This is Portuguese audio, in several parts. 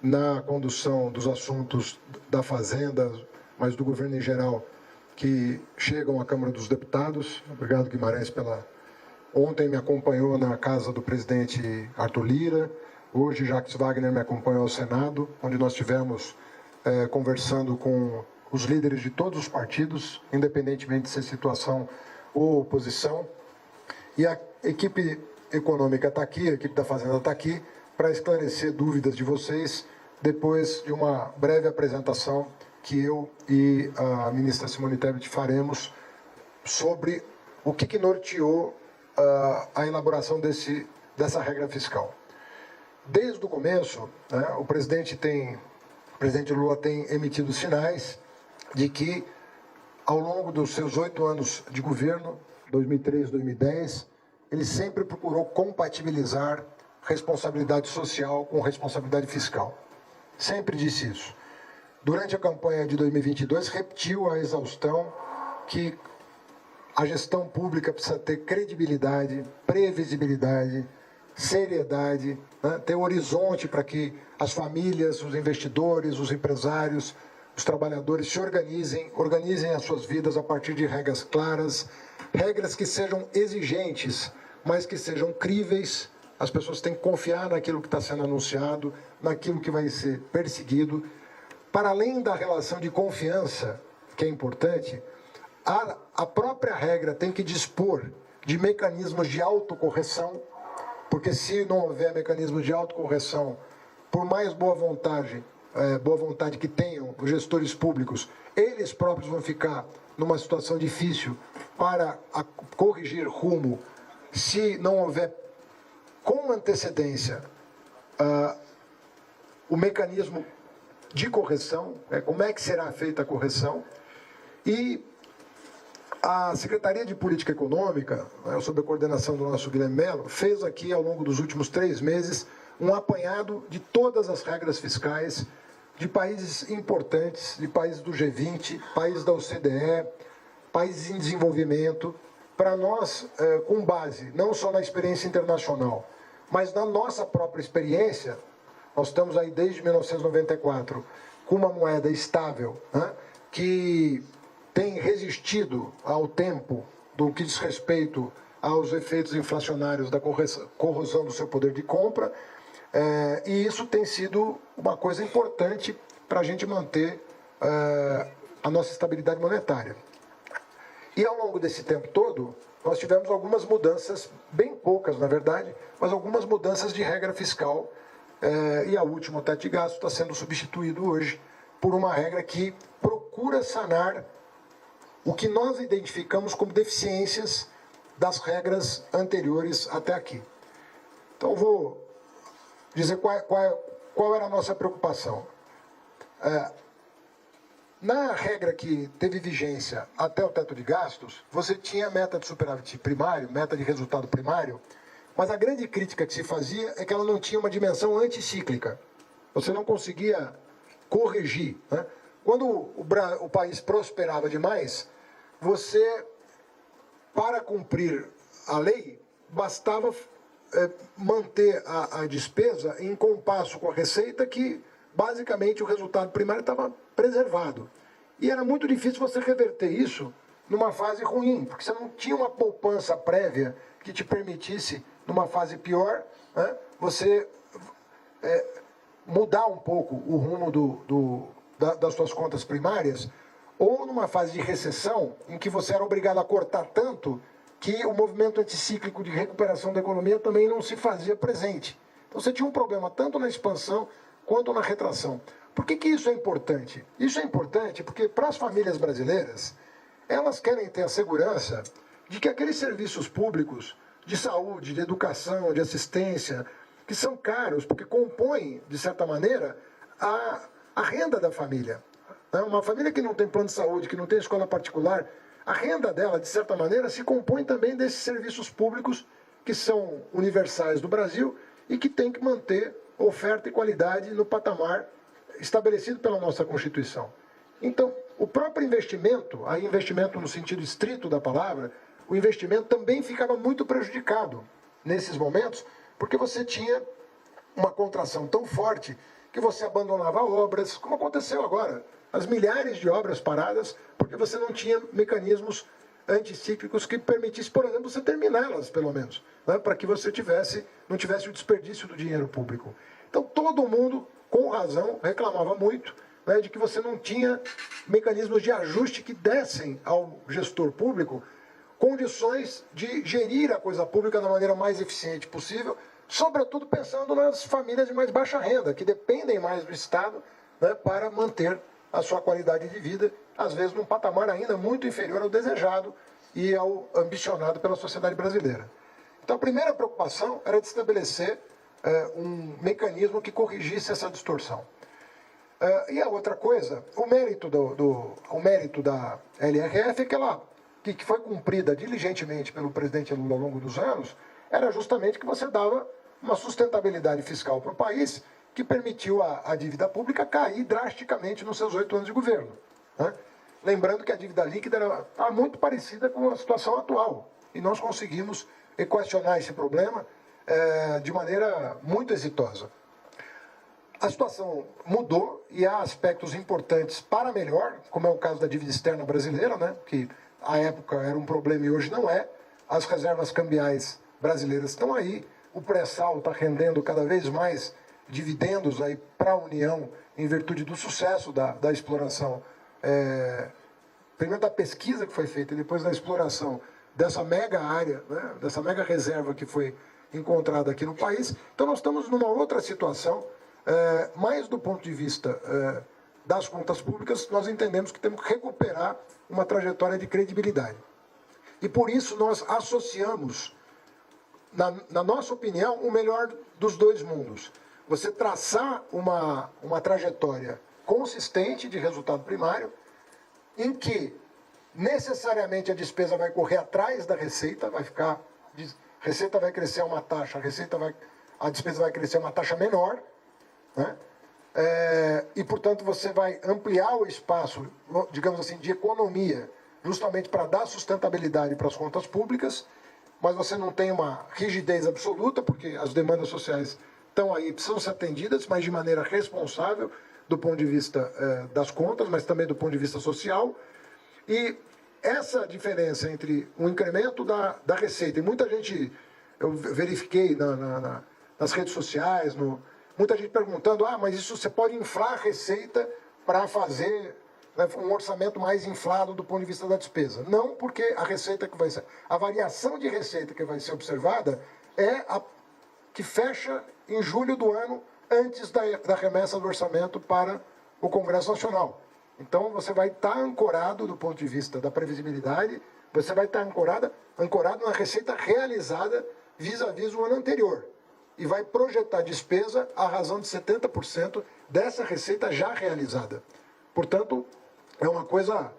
na condução dos assuntos da Fazenda, mas do governo em geral, que chegam à Câmara dos Deputados. Obrigado, Guimarães, Ontem me acompanhou na casa do presidente Arthur Lira, hoje Jacques Wagner me acompanhou ao Senado, onde nós estivemos conversando com os líderes de todos os partidos, independentemente de ser situação ou oposição. E a equipe econômica está aqui, a equipe da Fazenda está aqui, para esclarecer dúvidas de vocês, depois de uma breve apresentação que eu e a ministra Simone Tebet faremos sobre o que norteou a elaboração dessa regra fiscal. Desde o começo, né, o presidente Lula tem emitido sinais de que, ao longo dos seus 8 anos de governo, 2003, 2010, ele sempre procurou compatibilizar responsabilidade social com responsabilidade fiscal. Sempre disse isso. Durante a campanha de 2022, repetiu a exaustão que a gestão pública precisa ter credibilidade, previsibilidade, seriedade, né? Ter horizonte para que as famílias, os investidores, os empresários, os trabalhadores se organizem as suas vidas a partir de regras claras, regras que sejam exigentes, mas que sejam críveis. As pessoas têm que confiar naquilo que está sendo anunciado, naquilo que vai ser perseguido. Para além da relação de confiança, que é importante, a própria regra tem que dispor de mecanismos de autocorreção, porque se não houver mecanismos de autocorreção, por mais boa vontade que tenham os gestores públicos, eles próprios vão ficar numa situação difícil para corrigir rumo, se não houver com antecedência o mecanismo de correção, como é que será feita a correção. E a Secretaria de Política Econômica, sob a coordenação do nosso Guilherme Mello, fez aqui, ao longo dos últimos 3 meses, um apanhado de todas as regras fiscais de países importantes, de países do G20, países da OCDE, países em desenvolvimento, para nós, com base não só na experiência internacional, mas na nossa própria experiência. Nós estamos aí desde 1994 com uma moeda estável, né, que tem resistido ao tempo do que diz respeito aos efeitos inflacionários da corrosão do seu poder de compra, e isso tem sido uma coisa importante para a gente manter a nossa estabilidade monetária. E ao longo desse tempo todo, nós tivemos algumas mudanças, bem poucas na verdade, mas algumas mudanças de regra fiscal, e a última, o teto de gasto, está sendo substituído hoje por uma regra que procura sanar o que nós identificamos como deficiências das regras anteriores até aqui. Então, vou dizer qual era a nossa preocupação. Na regra que teve vigência até o teto de gastos, você tinha meta de superávit primário, meta de resultado primário, mas a grande crítica que se fazia é que ela não tinha uma dimensão anticíclica. Você não conseguia corrigir, né? Quando o país prosperava demais, você, para cumprir a lei, bastava manter a despesa em compasso com a receita, que basicamente o resultado primário estava preservado. E era muito difícil você reverter isso numa fase ruim, porque você não tinha uma poupança prévia que te permitisse, numa fase pior, né, você mudar um pouco o rumo das suas contas primárias, ou numa fase de recessão, em que você era obrigado a cortar tanto que o movimento anticíclico de recuperação da economia também não se fazia presente. Então você tinha um problema tanto na expansão quanto na retração. Por que isso é importante? Isso é importante porque, para as famílias brasileiras, elas querem ter a segurança de que aqueles serviços públicos de saúde, de educação, de assistência, que são caros, porque compõem, de certa maneira, a renda da família. Uma família que não tem plano de saúde, que não tem escola particular, a renda dela, de certa maneira, se compõe também desses serviços públicos que são universais do Brasil e que tem que manter oferta e qualidade no patamar estabelecido pela nossa Constituição. Então, o próprio investimento, aí investimento no sentido estrito da palavra, o investimento também ficava muito prejudicado nesses momentos, porque você tinha uma contração tão forte que você abandonava obras, como aconteceu agora. As milhares de obras paradas, porque você não tinha mecanismos anticíclicos que permitissem, por exemplo, você terminá-las, pelo menos, né, para que você não tivesse o desperdício do dinheiro público. Então, todo mundo, com razão, reclamava muito, né, de que você não tinha mecanismos de ajuste que dessem ao gestor público condições de gerir a coisa pública da maneira mais eficiente possível, sobretudo pensando nas famílias de mais baixa renda, que dependem mais do Estado, né, para manter a sua qualidade de vida, às vezes num patamar ainda muito inferior ao desejado e ao ambicionado pela sociedade brasileira. Então a primeira preocupação era de estabelecer um mecanismo que corrigisse essa distorção. E a outra coisa, o mérito da LRF é que foi cumprida diligentemente pelo presidente Lula ao longo dos anos, era justamente que você dava uma sustentabilidade fiscal para o país que permitiu a dívida pública cair drasticamente nos seus 8 anos de governo, né? Lembrando que a dívida líquida era muito parecida com a situação atual. E nós conseguimos equacionar esse problema de maneira muito exitosa. A situação mudou e há aspectos importantes para melhor, como é o caso da dívida externa brasileira, né, que à época era um problema e hoje não é. As reservas cambiais brasileiras estão aí, o pré-sal está rendendo cada vez mais dividendos aí para a União em virtude do sucesso da exploração, primeiro da pesquisa que foi feita e depois da exploração dessa mega área, né, dessa mega reserva que foi encontrada aqui no país. Então nós estamos numa outra situação, mais do ponto de vista das contas públicas, nós entendemos que temos que recuperar uma trajetória de credibilidade. E por isso nós associamos, na nossa opinião, o melhor dos dois mundos. Você traçar uma trajetória consistente de resultado primário, em que necessariamente a despesa vai correr atrás da receita, receita vai crescer uma taxa, a despesa vai crescer uma taxa menor, né? E, portanto, você vai ampliar o espaço, digamos assim, de economia, justamente para dar sustentabilidade para as contas públicas, mas você não tem uma rigidez absoluta, porque as demandas sociais estão aí, precisam ser atendidas, mas de maneira responsável, do ponto de vista das contas, mas também do ponto de vista social. E essa diferença entre o incremento da receita, e muita gente, eu verifiquei nas redes sociais, muita gente perguntando, mas isso você pode inflar a receita para fazer, né, um orçamento mais inflado do ponto de vista da despesa. Não, porque a variação de receita que vai ser observada é a que fecha em julho do ano, antes da remessa do orçamento para o Congresso Nacional. Então você vai estar ancorado do ponto de vista da previsibilidade, você vai estar ancorado na receita realizada vis-à-vis o ano anterior. E vai projetar despesa à razão de 70% dessa receita já realizada. Portanto, é uma coisa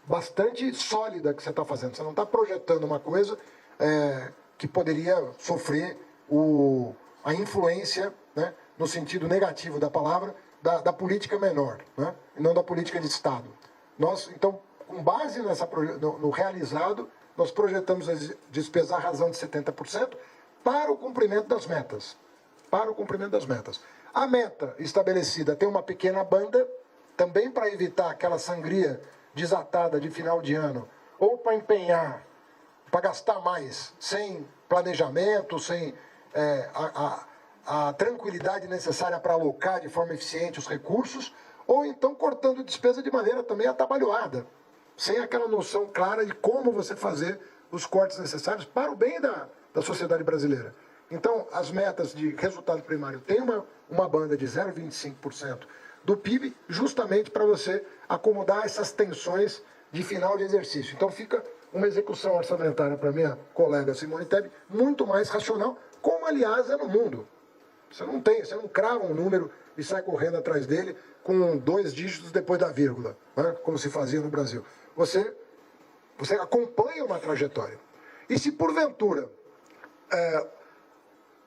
bastante sólida que você está fazendo. Você não está projetando uma coisa que poderia sofrer a influência, né, no sentido negativo da palavra, da política menor, né, e não da política de Estado. Nós, então, com base no realizado, nós projetamos as despesas à razão de 70% para o cumprimento das metas. Para o cumprimento das metas. A meta estabelecida tem uma pequena banda, também para evitar aquela sangria desatada de final de ano, ou para empenhar, para gastar mais, sem planejamento, sem a tranquilidade necessária para alocar de forma eficiente os recursos, ou então cortando despesa de maneira também atabalhoada, sem aquela noção clara de como você fazer os cortes necessários para o bem da sociedade brasileira. Então, as metas de resultado primário têm uma banda de 0,25% do PIB, justamente para você acomodar essas tensões de final de exercício. Então, fica uma execução orçamentária para minha colega Simone Tebet muito mais racional, como, aliás, é no mundo. Você não crava um número e sai correndo atrás dele com 2 dígitos depois da vírgula, né, como se fazia no Brasil. Você acompanha uma trajetória. E se, porventura,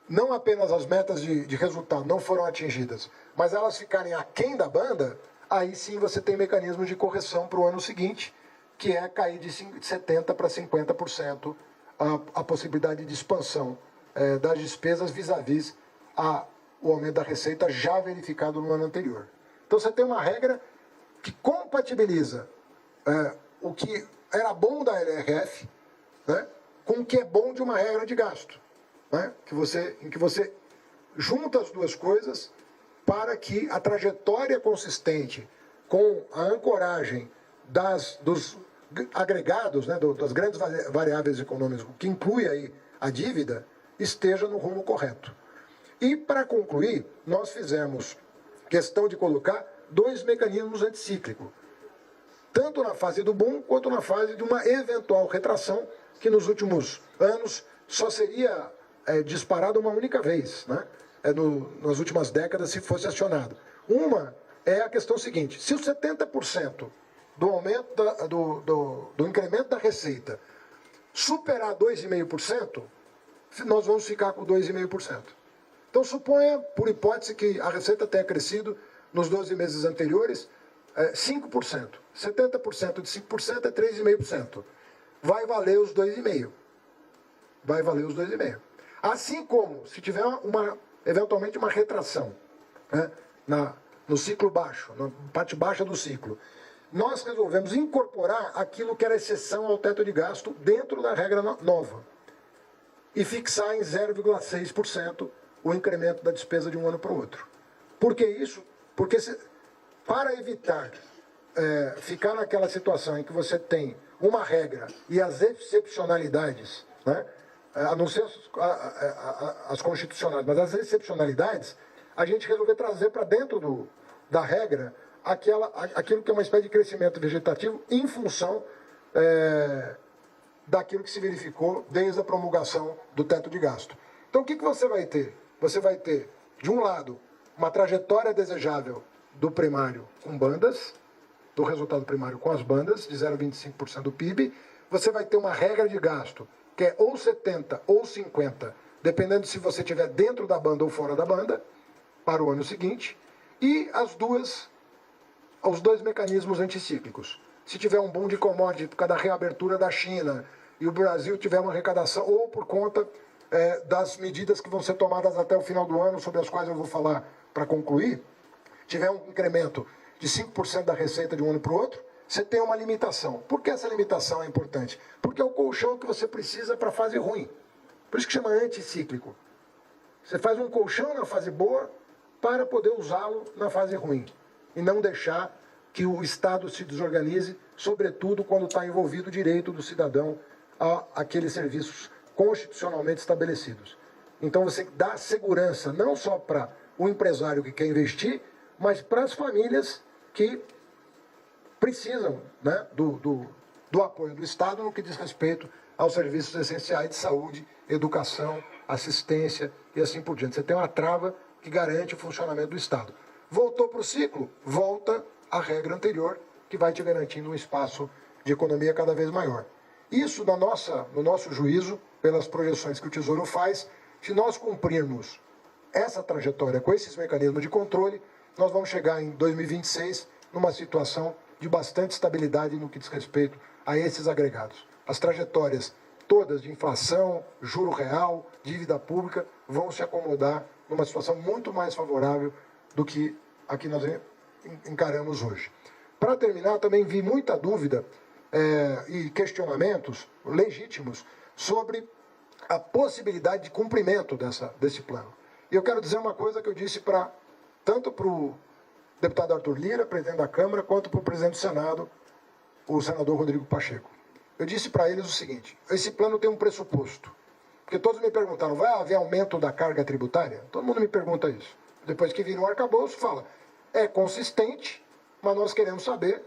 não apenas as metas de resultado não foram atingidas, mas elas ficarem aquém da banda, aí sim você tem mecanismos de correção para o ano seguinte, que é cair de 70% para 50% a possibilidade de expansão das despesas vis-à-vis a o aumento da receita já verificado no ano anterior. Então você tem uma regra que compatibiliza o que era bom da LRF, né, com o que é bom de uma regra de gasto, né, em que você junta as duas coisas para que a trajetória consistente com a ancoragem dos agregados, né, das grandes variáveis econômicas, que inclui aí a dívida, esteja no rumo correto. E, para concluir, nós fizemos questão de colocar 2 mecanismos anticíclicos, tanto na fase do boom quanto na fase de uma eventual retração, que nos últimos anos só seria disparado uma única vez, né? Nas últimas décadas, se fosse acionado. Uma é a questão seguinte: se os 70% do aumento do incremento da receita superar 2,5%, nós vamos ficar com 2,5%. Então, suponha, por hipótese, que a receita tenha crescido nos 12 meses anteriores 5%. 70% de 5% é 3,5%. Vai valer os 2,5%. Vai valer os 2,5%. Assim como, se tiver eventualmente uma retração, né, no ciclo baixo, na parte baixa do ciclo, nós resolvemos incorporar aquilo que era exceção ao teto de gasto dentro da regra nova e fixar em 0,6% o incremento da despesa de um ano para o outro. Por que isso? Porque para evitar ficar naquela situação em que você tem uma regra e as excepcionalidades, né, a não ser as constitucionais, mas as excepcionalidades, a gente resolveu trazer para dentro da regra aquilo que é uma espécie de crescimento vegetativo em função daquilo que se verificou desde a promulgação do teto de gasto. Então, o que você vai ter? Você vai ter, de um lado, uma trajetória desejável do primário com bandas, do resultado primário com as bandas, de 0,25% do PIB. Você vai ter uma regra de gasto, que é ou 70% ou 50%, dependendo se você estiver dentro da banda ou fora da banda, para o ano seguinte. E os 2 mecanismos anticíclicos. Se tiver um boom de commodity por causa da reabertura da China e o Brasil tiver uma arrecadação, ou por conta das medidas que vão ser tomadas até o final do ano, sobre as quais eu vou falar para concluir, tiver um incremento de 5% da receita de um ano para o outro, você tem uma limitação. Por que essa limitação é importante? Porque é o colchão que você precisa para a fase ruim. Por isso que chama anticíclico. Você faz um colchão na fase boa para poder usá-lo na fase ruim. E não deixar que o Estado se desorganize, sobretudo quando está envolvido o direito do cidadão àqueles serviços constitucionalmente estabelecidos. Então você dá segurança não só para o empresário que quer investir, mas para as famílias que precisam, né, do apoio do Estado no que diz respeito aos serviços essenciais de saúde, educação, assistência e assim por diante. Você tem uma trava que garante o funcionamento do Estado. Voltou para o ciclo, volta à regra anterior, que vai te garantindo um espaço de economia cada vez maior. Isso, no nosso juízo, pelas projeções que o Tesouro faz, se nós cumprirmos essa trajetória com esses mecanismos de controle, nós vamos chegar em 2026 numa situação de bastante estabilidade no que diz respeito a esses agregados. As trajetórias todas de inflação, juro real, dívida pública, vão se acomodar numa situação muito mais favorável do que a que nós encaramos hoje. Para terminar, também vi muita dúvida e questionamentos legítimos sobre a possibilidade de cumprimento desse plano. E eu quero dizer uma coisa que eu disse tanto para o deputado Arthur Lira, presidente da Câmara, quanto para o presidente do Senado, o senador Rodrigo Pacheco. Eu disse para eles o seguinte: esse plano tem um pressuposto. Porque todos me perguntaram, vai haver aumento da carga tributária? Todo mundo me pergunta isso. Depois que vira um arcabouço, fala, é consistente, mas nós queremos saber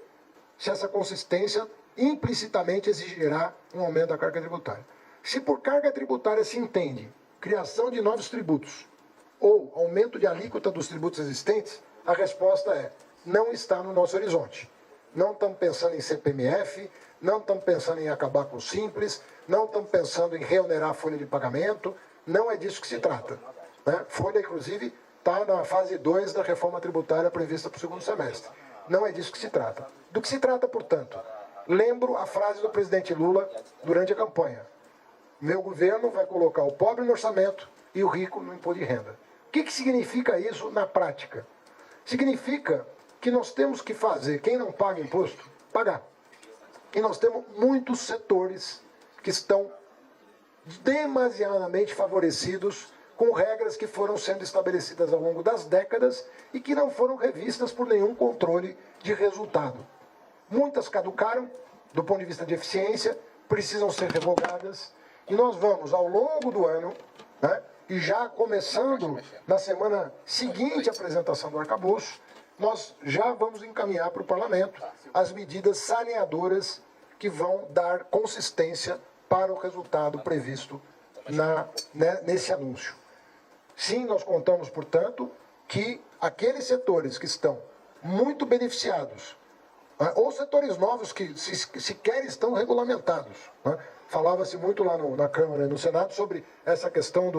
se essa consistência implicitamente exigirá um aumento da carga tributária. Se por carga tributária se entende criação de novos tributos ou aumento de alíquota dos tributos existentes, a resposta é, não está no nosso horizonte. Não estamos pensando em CPMF, não estamos pensando em acabar com o Simples, não estamos pensando em reonerar a folha de pagamento, não é disso que se trata. Né? Folha, inclusive, está na fase 2 da reforma tributária prevista para o segundo semestre. Não é disso que se trata. Do que se trata, portanto, lembro a frase do presidente Lula durante a campanha. Meu governo vai colocar o pobre no orçamento e o rico no imposto de renda. que significa isso na prática? Significa que nós temos que fazer, quem não paga imposto, pagar. E nós temos muitos setores que estão demasiadamente favorecidos com regras que foram sendo estabelecidas ao longo das décadas e que não foram revistas por nenhum controle de resultado. Muitas caducaram, do ponto de vista de eficiência, precisam ser revogadas, e nós vamos, ao longo do ano, né, e já começando na semana seguinte à apresentação do arcabouço, nós já vamos encaminhar para o Parlamento as medidas saneadoras que vão dar consistência para o resultado previsto nesse anúncio. Sim, nós contamos, portanto, que aqueles setores que estão muito beneficiados, ou setores novos que sequer estão regulamentados, né? Falava-se muito lá na Câmara e no Senado sobre essa questão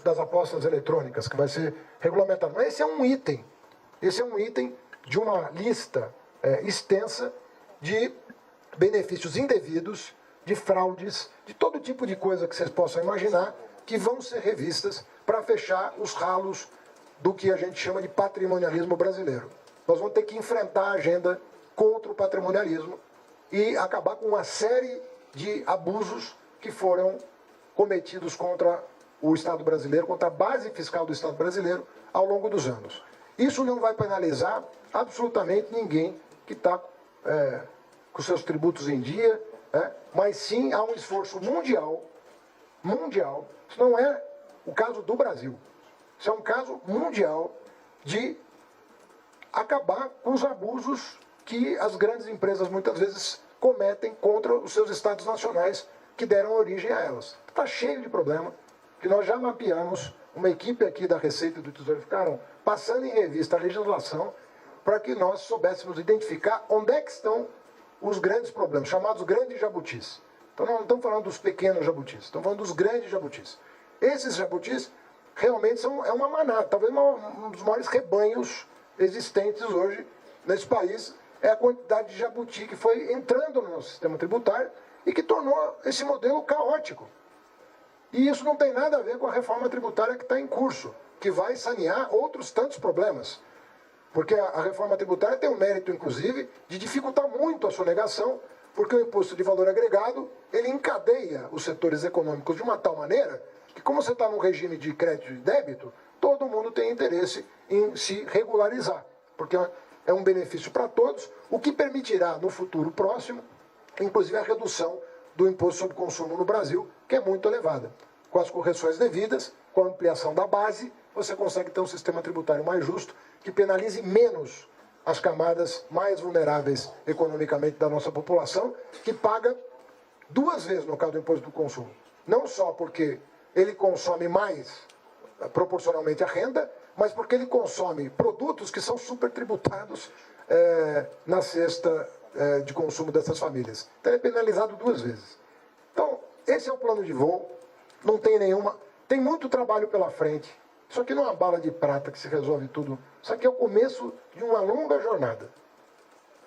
das apostas eletrônicas, que vai ser regulamentado. Mas esse é um item de uma lista extensa de benefícios indevidos, de fraudes, de todo tipo de coisa que vocês possam imaginar, que vão ser revistas para fechar os ralos do que a gente chama de patrimonialismo brasileiro. Nós vamos ter que enfrentar a agenda contra o patrimonialismo e acabar com uma série de abusos que foram cometidos contra o Estado brasileiro, contra a base fiscal do Estado brasileiro ao longo dos anos. Isso não vai penalizar absolutamente ninguém que está com seus tributos em dia, mas sim há um esforço mundial, isso não é o caso do Brasil, isso é um caso mundial de acabar com os abusos que as grandes empresas muitas vezes cometem contra os seus estados nacionais que deram origem a elas. Está cheio de problema, que nós já mapeamos, uma equipe aqui da Receita e do Tesouro ficaram passando em revista a legislação para que nós soubéssemos identificar onde é que estão os grandes problemas, chamados grandes jabutis. Então nós não estamos falando dos pequenos jabutis, estamos falando dos grandes jabutis. Esses jabutis realmente é uma manada, talvez um dos maiores rebanhos existentes hoje nesse país, é a quantidade de jabuti que foi entrando no nosso sistema tributário e que tornou esse modelo caótico. E isso não tem nada a ver com a reforma tributária que está em curso, que vai sanear outros tantos problemas. Porque a reforma tributária tem o mérito, inclusive, de dificultar muito a sonegação, porque o imposto de valor agregado, ele encadeia os setores econômicos de uma tal maneira que, como você está num regime de crédito e débito, todo mundo tem interesse em se regularizar, porque é um benefício para todos, o que permitirá, no futuro próximo, inclusive a redução do imposto sobre consumo no Brasil, que é muito elevada. Com as correções devidas, com a ampliação da base, você consegue ter um sistema tributário mais justo, que penalize menos as camadas mais vulneráveis economicamente da nossa população, que paga duas vezes no caso do imposto do consumo. Não só porque ele consome mais proporcionalmente à renda, mas porque ele consome produtos que são super tributados na cesta de consumo dessas famílias. Então ele é penalizado duas vezes. Então, esse é o plano de voo, não tem nenhuma... Tem muito trabalho pela frente. Isso aqui não é uma bala de prata que se resolve tudo. Isso aqui é o começo de uma longa jornada.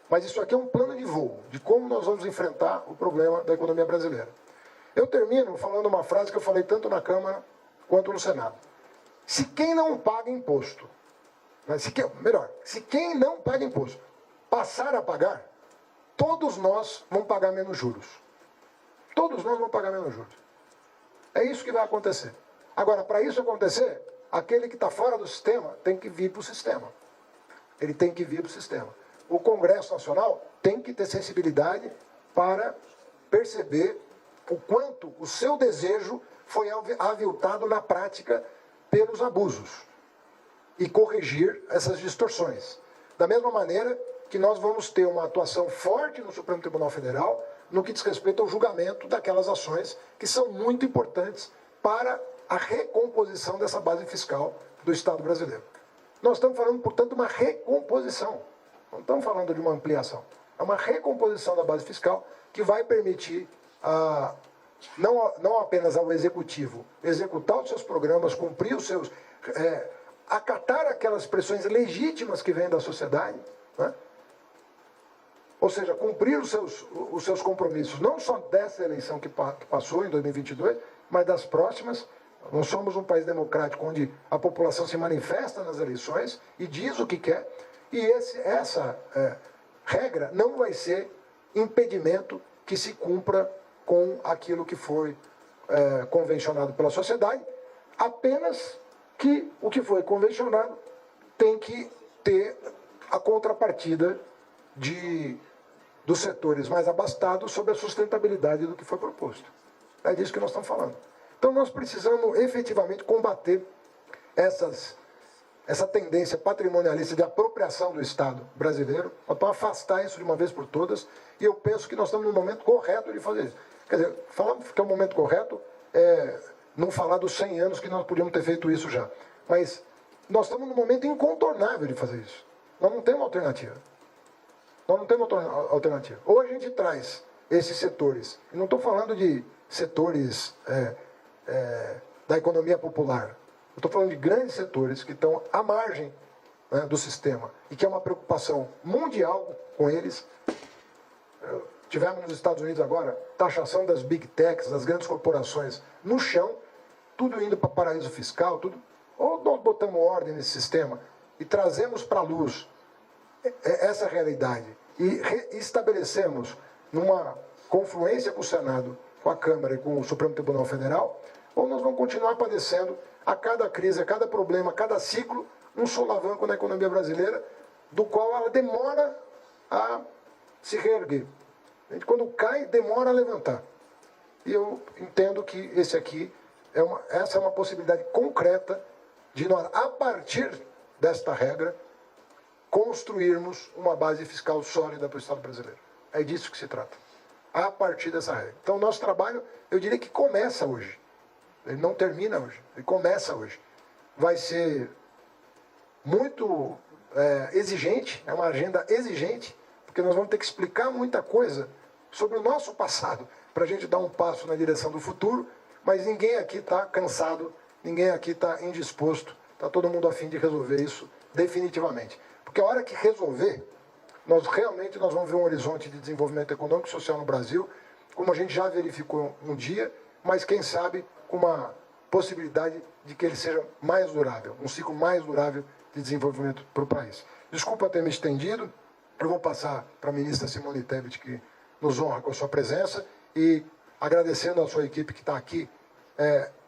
Mas isso aqui é um plano de voo, de como nós vamos enfrentar o problema da economia brasileira. Eu termino falando uma frase que eu falei tanto na Câmara quanto no Senado. Se quem não paga imposto, se quem não paga imposto passar a pagar, todos nós vamos pagar menos juros. Todos nós vamos pagar menos juros. É isso que vai acontecer. Agora, para isso acontecer, aquele que está fora do sistema tem que vir para o sistema. Ele tem que vir para o sistema. O Congresso Nacional tem que ter sensibilidade para perceber o quanto o seu desejo foi aviltado na prática pelos abusos e corrigir essas distorções. Da mesma maneira que nós vamos ter uma atuação forte no Supremo Tribunal Federal no que diz respeito ao julgamento daquelas ações que são muito importantes para a recomposição dessa base fiscal do Estado brasileiro. Nós estamos falando, portanto, de uma recomposição. Não estamos falando de uma ampliação. É uma recomposição da base fiscal que vai permitir não apenas ao Executivo executar os seus programas, cumprir os seus... acatar aquelas pressões legítimas que vêm da sociedade, né? Ou seja, cumprir os seus compromissos, não só dessa eleição que passou em 2022, mas das próximas, Nós somos um país democrático onde a população se manifesta nas eleições e diz o que quer, e essa regra não vai ser impedimento que se cumpra com aquilo que foi convencionado pela sociedade, apenas que o que foi convencionado tem que ter a contrapartida dos setores mais abastados sobre a sustentabilidade do que foi proposto. É disso que nós estamos falando. Então nós precisamos efetivamente combater essa tendência patrimonialista de apropriação do Estado brasileiro, para afastar isso de uma vez por todas, e eu penso que nós estamos no momento correto de fazer isso. Quer dizer, falar que é o momento correto é não falar dos 100 anos que nós podíamos ter feito isso já. Mas nós estamos no momento incontornável de fazer isso. Nós não temos alternativa. Nós não temos alternativa. Ou a gente traz esses setores, e não estou falando de setores da economia popular, eu estou falando de grandes setores que estão à margem, né, do sistema, e que é uma preocupação mundial com eles. Tivemos nos Estados Unidos agora taxação das big techs, das grandes corporações no chão, tudo indo para paraíso fiscal, tudo. Ou nós botamos ordem nesse sistema e trazemos para a luz essa realidade e estabelecemos numa confluência com o Senado, com a Câmara e com o Supremo Tribunal Federal, ou nós vamos continuar padecendo a cada crise, a cada problema, a cada ciclo, um solavanco na economia brasileira, do qual ela demora a se reerguer. Quando cai, demora a levantar. E eu entendo que essa é uma possibilidade concreta de nós, a partir desta regra, construirmos uma base fiscal sólida para o Estado brasileiro. É disso que se trata. A partir dessa regra. Então, o nosso trabalho, eu diria que começa hoje. Ele não termina hoje, ele começa hoje. Vai ser muito exigente, é uma agenda exigente, porque nós vamos ter que explicar muita coisa sobre o nosso passado, para a gente dar um passo na direção do futuro, mas ninguém aqui está cansado, ninguém aqui está indisposto, está todo mundo a fim de resolver isso definitivamente. Porque a hora que resolver, nós vamos ver um horizonte de desenvolvimento econômico e social no Brasil, como a gente já verificou um dia, mas quem sabe com uma possibilidade de que ele seja mais durável, um ciclo mais durável de desenvolvimento para o país. Desculpa ter me estendido, eu vou passar para a ministra Simone Tebet, que nos honra com a sua presença, e agradecendo a sua equipe que está aqui.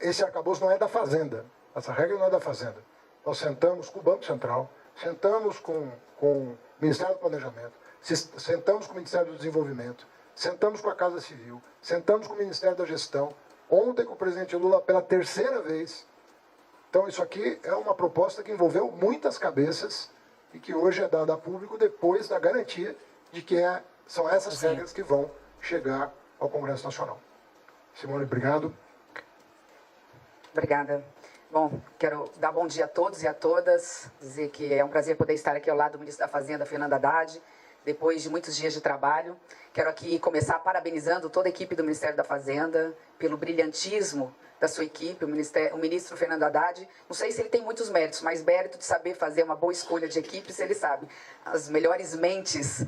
Esse arcabouço não é da Fazenda, essa regra não é da Fazenda. Nós sentamos com o Banco Central, sentamos com o Ministério do Planejamento, sentamos com o Ministério do Desenvolvimento, sentamos com a Casa Civil, sentamos com o Ministério da Gestão, ontem com o presidente Lula pela terceira vez. Então isso aqui é uma proposta que envolveu muitas cabeças e que hoje é dada a público depois da garantia de que são essas regras que vão chegar ao Congresso Nacional. Simone, obrigado. Obrigada. Bom, quero dar bom dia a todos e a todas, dizer que é um prazer poder estar aqui ao lado do ministro da Fazenda, Fernando Haddad, depois de muitos dias de trabalho. Quero aqui começar parabenizando toda a equipe do Ministério da Fazenda pelo brilhantismo da sua equipe, o ministro Fernando Haddad. Não sei se ele tem muitos méritos, mas mérito de saber fazer uma boa escolha de equipes, ele sabe. As melhores mentes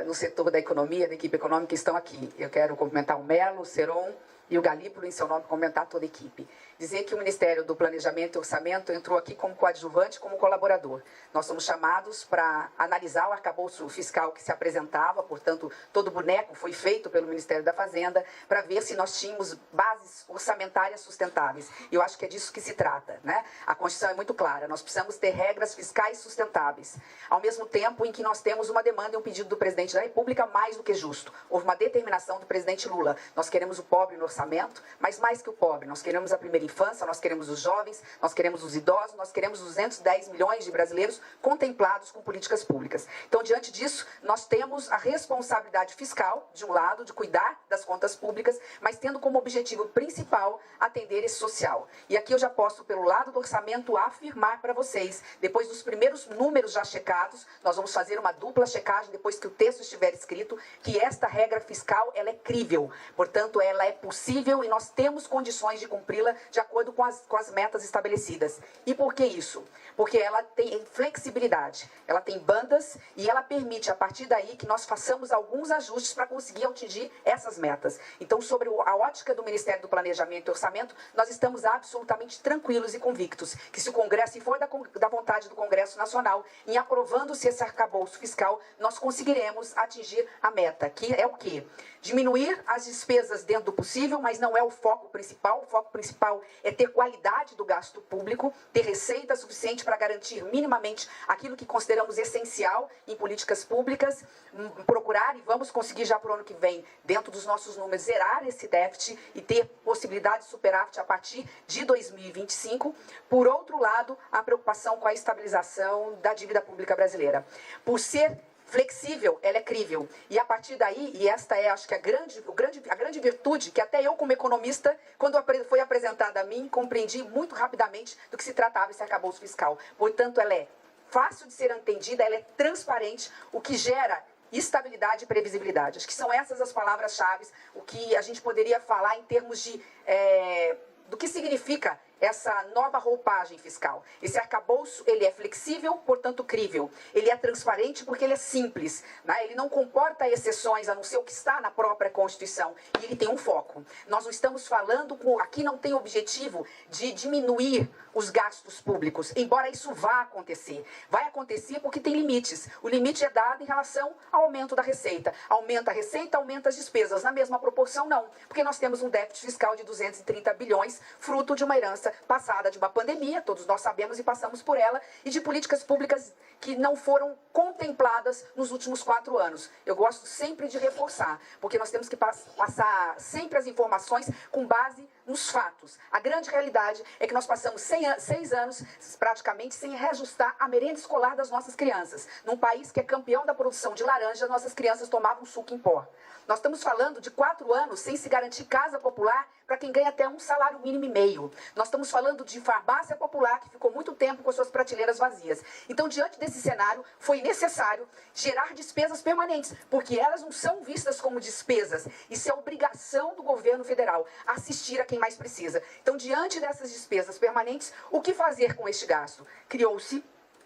no setor da economia, da equipe econômica, estão aqui. Eu quero cumprimentar o Melo, o Seron e o Galípolo, em seu nome, comentar toda a equipe. Dizer que o Ministério do Planejamento e Orçamento entrou aqui como coadjuvante, como colaborador. Nós somos chamados para analisar o arcabouço fiscal que se apresentava, portanto, todo o boneco foi feito pelo Ministério da Fazenda, para ver se nós tínhamos bases orçamentárias sustentáveis. E eu acho que é disso que se trata, né? A Constituição é muito clara, nós precisamos ter regras fiscais sustentáveis. Ao mesmo tempo em que nós temos uma demanda e um pedido do presidente da República mais do que justo. Houve uma determinação do presidente Lula. Nós queremos o pobre no orçamento, mas mais que o pobre, nós queremos a primeira infância, nós queremos os jovens, nós queremos os idosos, nós queremos 210 milhões de brasileiros contemplados com políticas públicas. Então, diante disso, nós temos a responsabilidade fiscal, de um lado, de cuidar das contas públicas, mas tendo como objetivo principal atender esse social. E aqui eu já posso, pelo lado do orçamento, afirmar para vocês, depois dos primeiros números já checados, nós vamos fazer uma dupla checagem, depois que o texto estiver escrito, que esta regra fiscal, ela é crível, portanto, ela é possível possível e nós temos condições de cumpri-la de acordo com as metas estabelecidas. E por que isso? Porque ela tem flexibilidade, ela tem bandas e ela permite, a partir daí, que nós façamos alguns ajustes para conseguir atingir essas metas. Então, sobre a ótica do Ministério do Planejamento e Orçamento, nós estamos absolutamente tranquilos e convictos que se o Congresso, se for da vontade do Congresso Nacional, em aprovando-se esse arcabouço fiscal, nós conseguiremos atingir a meta, que é o quê? Diminuir as despesas dentro do possível, mas não é o foco principal. O foco principal é ter qualidade do gasto público, ter receita suficiente para garantir minimamente aquilo que consideramos essencial em políticas públicas, procurar, e vamos conseguir já para o ano que vem, dentro dos nossos números, zerar esse déficit e ter possibilidade de superávit a partir de 2025. Por outro lado, a preocupação com a estabilização da dívida pública brasileira. Por ser flexível, ela é crível. E a partir daí, e esta é, acho que a grande virtude, que até eu, como economista, quando foi apresentada a mim, compreendi muito rapidamente do que se tratava esse arcabouço fiscal. Portanto, ela é fácil de ser entendida, ela é transparente, o que gera estabilidade e previsibilidade. Acho que são essas as palavras-chave, o que a gente poderia falar em termos de do que significa essa nova roupagem fiscal. Esse arcabouço, ele é flexível, portanto crível. Ele é transparente porque ele é simples, né? Ele não comporta exceções, a não ser o que está na própria Constituição. E ele tem um foco. Nós não estamos falando, aqui não tem objetivo de diminuir os gastos públicos, embora isso vá acontecer. Vai acontecer porque tem limites. O limite é dado em relação ao aumento da receita. Aumenta a receita, aumenta as despesas. Na mesma proporção, não. Porque nós temos um déficit fiscal de 230 bilhões, fruto de uma herança passada de uma pandemia, todos nós sabemos e passamos por ela, e de políticas públicas que não foram contempladas nos últimos 4 anos. Eu gosto sempre de reforçar, porque nós temos que passar sempre as informações com base nos fatos. A grande realidade é que nós passamos 6 anos praticamente sem reajustar a merenda escolar das nossas crianças. Num país que é campeão da produção de laranja, nossas crianças tomavam suco em pó. Nós estamos falando de 4 anos sem se garantir casa popular para quem ganha até um salário mínimo e meio. Nós estamos falando de farmácia popular que ficou muito tempo com suas prateleiras vazias. Então, diante desse cenário, foi necessário gerar despesas permanentes, porque elas não são vistas como despesas. Isso é obrigação do governo federal, assistir a quem mais precisa. Então, diante dessas despesas permanentes, o que fazer com este gasto? Criou-se,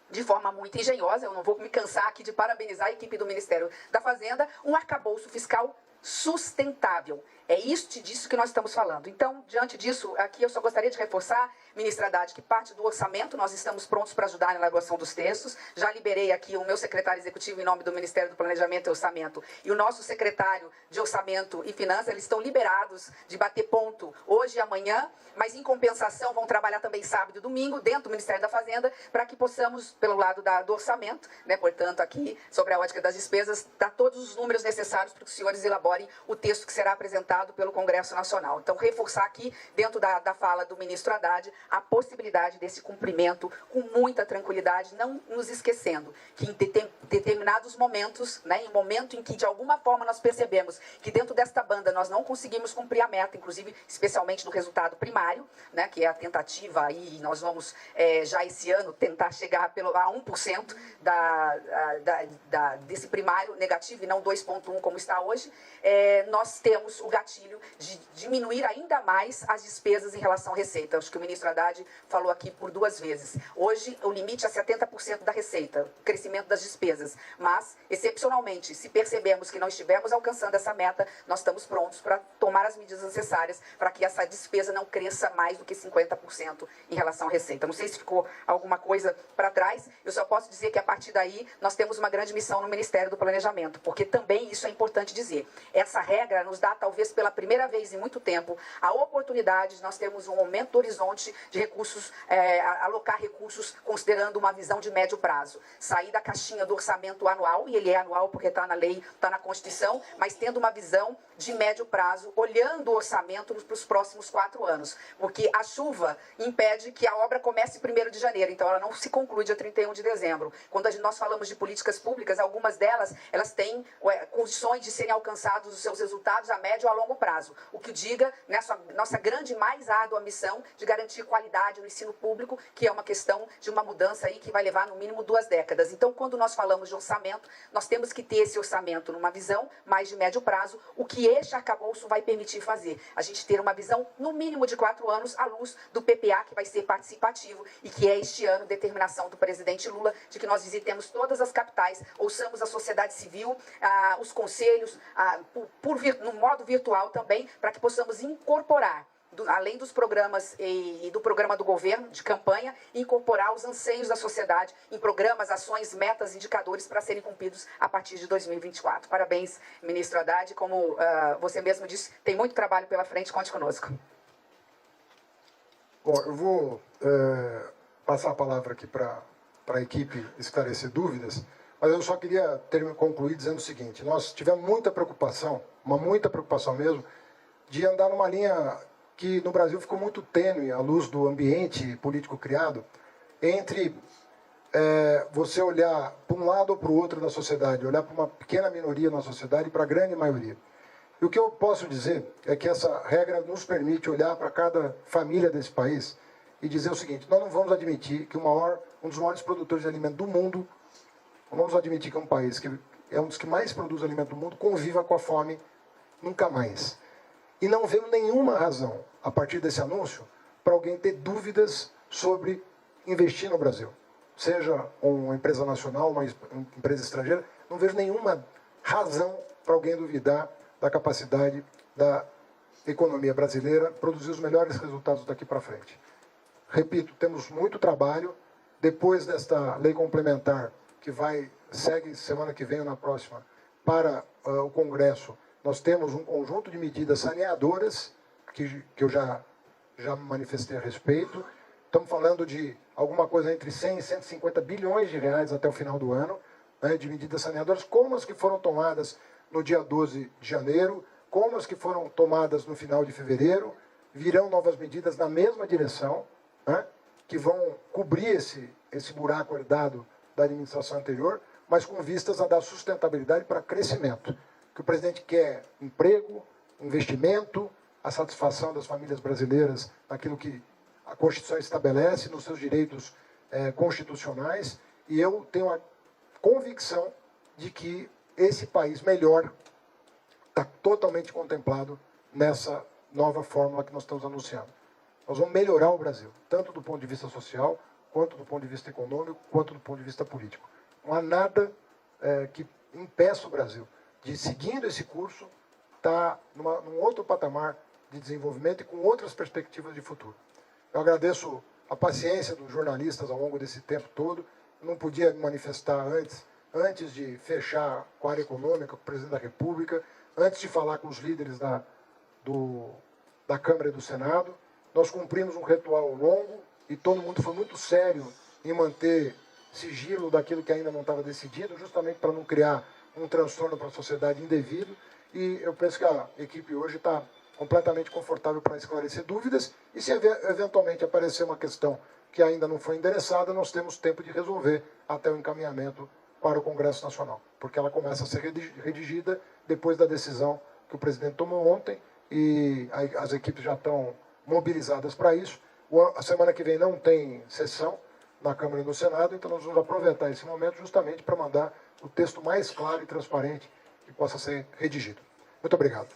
de forma muito engenhosa, eu não vou me cansar aqui de parabenizar a equipe do Ministério da Fazenda, um arcabouço fiscal sustentável. É disso que nós estamos falando. Então, diante disso, aqui eu só gostaria de reforçar, ministra Haddad, que parte do orçamento, nós estamos prontos para ajudar na elaboração dos textos. Já liberei aqui o meu secretário executivo em nome do Ministério do Planejamento e Orçamento e o nosso secretário de Orçamento e Finanças, eles estão liberados de bater ponto hoje e amanhã, mas em compensação vão trabalhar também sábado e domingo dentro do Ministério da Fazenda para que possamos, pelo lado do orçamento, né, portanto aqui sobre a ótica das despesas, dar todos os números necessários para que os senhores elaborem o texto que será apresentado pelo Congresso Nacional. Então, reforçar aqui, dentro da fala do ministro Haddad, a possibilidade desse cumprimento com muita tranquilidade, não nos esquecendo que em determinados momentos, né, em momento em que de alguma forma nós percebemos que dentro desta banda nós não conseguimos cumprir a meta, inclusive especialmente no resultado primário, né, que é a tentativa, e nós vamos já esse ano tentar chegar a 1% desse primário negativo e não 2,1% como está hoje, nós temos o gatilho de diminuir ainda mais as despesas em relação à receita. Acho que o ministro Haddad falou aqui por 2 vezes. Hoje, o limite é 70% da receita, o crescimento das despesas. Mas, excepcionalmente, se percebermos que não estivermos alcançando essa meta, nós estamos prontos para tomar as medidas necessárias para que essa despesa não cresça mais do que 50% em relação à receita. Não sei se ficou alguma coisa para trás. Eu só posso dizer que, a partir daí, nós temos uma grande missão no Ministério do Planejamento, porque também isso é importante dizer. Essa regra nos dá, talvez pela primeira vez em muito tempo, a oportunidade de nós termos um aumento do horizonte de recursos, alocar recursos considerando uma visão de médio prazo. Sair da caixinha do orçamento anual, e ele é anual porque está na lei, está na Constituição, mas tendo uma visão de médio prazo, olhando o orçamento para os próximos 4 anos. Porque a chuva impede que a obra comece 1º de janeiro, então ela não se conclui dia 31 de dezembro. Quando nós falamos de políticas públicas, algumas delas, elas têm condições de serem alcançados os seus resultados a médio ou a longo prazo. O que diga nessa nossa grande e mais árdua missão de garantir qualidade no ensino público, que é uma questão de uma mudança aí que vai levar no mínimo 2 décadas. Então, quando nós falamos falamos de orçamento, nós temos que ter esse orçamento numa visão mais de médio prazo, o que este arcabouço vai permitir fazer. A gente ter uma visão, no mínimo, de 4 anos, à luz do PPA, que vai ser participativo, e que é este ano determinação do presidente Lula, de que nós visitemos todas as capitais, ouçamos a sociedade civil, os conselhos, no modo virtual também, para que possamos incorporar, além dos programas e do programa do governo, de campanha, incorporar os anseios da sociedade em programas, ações, metas, indicadores para serem cumpridos a partir de 2024. Parabéns, ministro Haddad. Como você mesmo disse, tem muito trabalho pela frente, conte conosco. Bom, eu vou passar a palavra aqui para a equipe esclarecer dúvidas, mas eu só queria concluir dizendo o seguinte: nós tivemos muita preocupação mesmo, de andar numa linha que no Brasil ficou muito tênue à luz do ambiente político criado, entre você olhar para um lado ou para o outro da sociedade, olhar para uma pequena minoria na sociedade e para a grande maioria. E o que eu posso dizer é que essa regra nos permite olhar para cada família desse país e dizer o seguinte: nós não vamos admitir que um dos maiores produtores de alimento do mundo, não vamos admitir que um país que é um dos que mais produz alimento do mundo, conviva com a fome nunca mais. E não vemos nenhuma razão, a partir desse anúncio, para alguém ter dúvidas sobre investir no Brasil. Seja uma empresa nacional, uma empresa estrangeira, não vejo nenhuma razão para alguém duvidar da capacidade da economia brasileira produzir os melhores resultados daqui para frente. Repito, temos muito trabalho. Depois desta lei complementar, que segue semana que vem ou na próxima, para o Congresso, nós temos um conjunto de medidas saneadoras, que eu já manifestei a respeito. Estamos falando de alguma coisa entre 100 e 150 bilhões de reais até o final do ano, né, de medidas saneadoras, como as que foram tomadas no dia 12 de janeiro, como as que foram tomadas no final de fevereiro. Virão novas medidas na mesma direção, né, que vão cobrir esse buraco herdado da administração anterior, mas com vistas a dar sustentabilidade para crescimento. O que o presidente quer: emprego, investimento, a satisfação das famílias brasileiras naquilo que a Constituição estabelece, nos seus direitos constitucionais, e eu tenho a convicção de que esse país melhor está totalmente contemplado nessa nova fórmula que nós estamos anunciando. Nós vamos melhorar o Brasil, tanto do ponto de vista social, quanto do ponto de vista econômico, quanto do ponto de vista político. Não há nada que impeça o Brasil de, seguindo esse curso, estar num outro patamar de desenvolvimento e com outras perspectivas de futuro. Eu agradeço a paciência dos jornalistas ao longo desse tempo todo. Eu não podia me manifestar antes de fechar com a área econômica, com o presidente da República, antes de falar com os líderes da Câmara e do Senado. Nós cumprimos um ritual longo e todo mundo foi muito sério em manter sigilo daquilo que ainda não estava decidido, justamente para não criar um transtorno para a sociedade indevido. E eu penso que a equipe hoje está completamente confortável para esclarecer dúvidas, e se eventualmente aparecer uma questão que ainda não foi endereçada, nós temos tempo de resolver até o encaminhamento para o Congresso Nacional, porque ela começa a ser redigida depois da decisão que o presidente tomou ontem, e as equipes já estão mobilizadas para isso. A semana que vem não tem sessão na Câmara e no Senado, então nós vamos aproveitar esse momento justamente para mandar o texto mais claro e transparente que possa ser redigido. Muito obrigado.